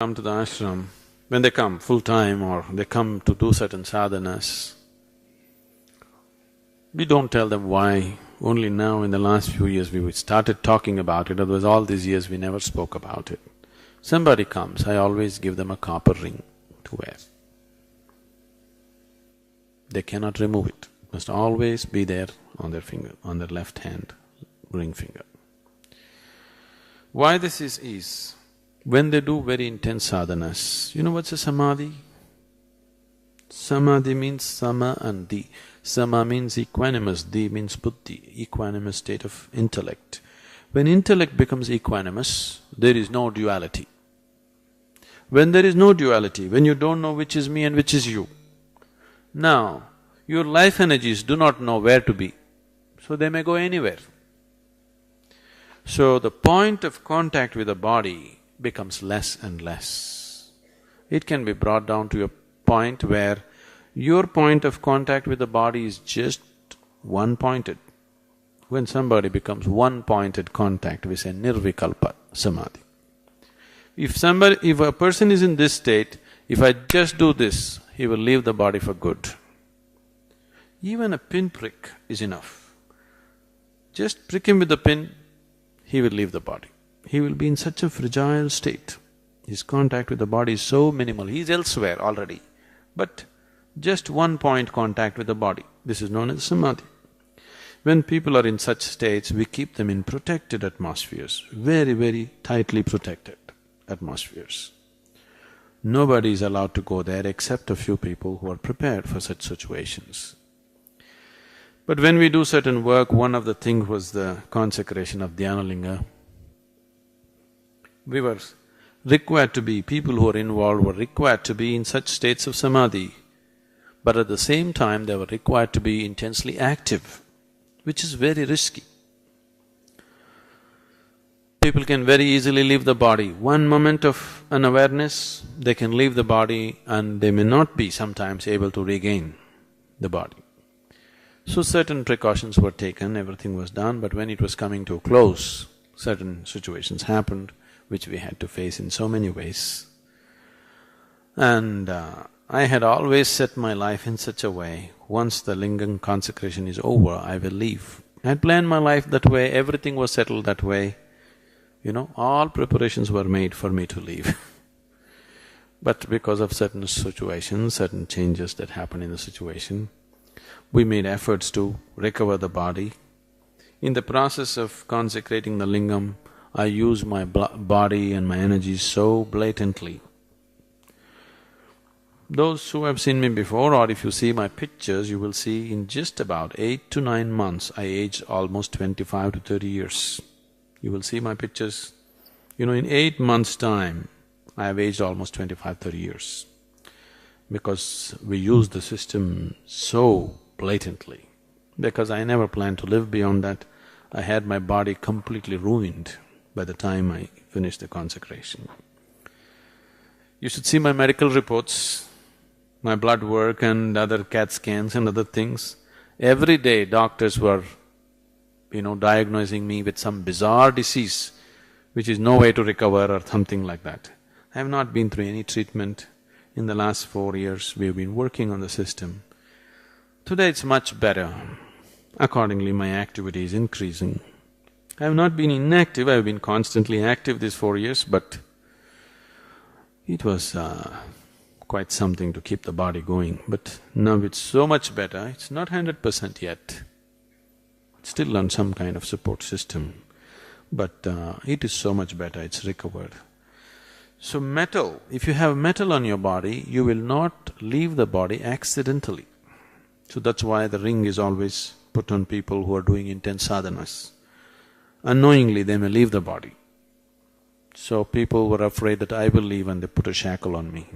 Come to the ashram, when they come full-time or they come to do certain sadhanas, we don't tell them why. Only now in the last few years we started talking about it, otherwise all these years we never spoke about it. Somebody comes, I always give them a copper ring to wear. They cannot remove it, must always be there on their finger, on their left hand, ring finger. Why this is, when they do very intense sadhanas, you know what's a samadhi? Samadhi means sama and di. Sama means equanimous, di means buddhi, equanimous state of intellect. When intellect becomes equanimous, there is no duality. When there is no duality, when you don't know which is me and which is you, now your life energies do not know where to be, so they may go anywhere. So the point of contact with the body becomes less and less. It can be brought down to a point where your point of contact with the body is just one-pointed. When somebody becomes one-pointed contact, we say nirvikalpa samadhi. If a person is in this state, if I just do this, he will leave the body for good. Even a pinprick is enough. Just prick him with the pin, he will leave the body. He will be in such a fragile state. His contact with the body is so minimal, he is elsewhere already. But just one-point contact with the body, this is known as samadhi. When people are in such states, we keep them in protected atmospheres, very, very tightly protected atmospheres. Nobody is allowed to go there except a few people who are prepared for such situations. But when we do certain work, one of the things was the consecration of Dhyanalinga. We were required to be, people who were involved were required to be in such states of samadhi, but at the same time they were required to be intensely active, which is very risky. People can very easily leave the body. One moment of unawareness, they can leave the body and they may not be sometimes able to regain the body. So certain precautions were taken, everything was done, but when it was coming to a close, certain situations happened which we had to face in so many ways. And I had always set my life in such a way, once the lingam consecration is over, I will leave. I had planned my life that way, everything was settled that way, all preparations were made for me to leave. But because of certain situations, certain changes that happened in the situation, we made efforts to recover the body. In the process of consecrating the lingam, I use my body and my energies so blatantly. Those who have seen me before, or if you see my pictures, you will see in just about 8 to 9 months, I aged almost 25 to 30 years. You will see my pictures. In 8 months' time, I have aged almost 25, 30 years. Because we use the system so blatantly. Because I never planned to live beyond that, I had my body completely ruined by the time I finished the consecration. You should see my medical reports, my blood work and other CAT scans and other things. Every day doctors were, diagnosing me with some bizarre disease which is no way to recover or something like that. I have not been through any treatment. In the last 4 years, we have been working on the system. Today it's much better. Accordingly, my activity is increasing. I have not been inactive, I have been constantly active these 4 years, but it was quite something to keep the body going. But now it's so much better, it's not 100% yet. It's still on some kind of support system, but it is so much better, it's recovered. So metal, if you have metal on your body, you will not leave the body accidentally. So that's why the ring is always put on people who are doing intense sadhanas. Unknowingly they may leave the body. So people were afraid that I will leave and they put a shackle on me.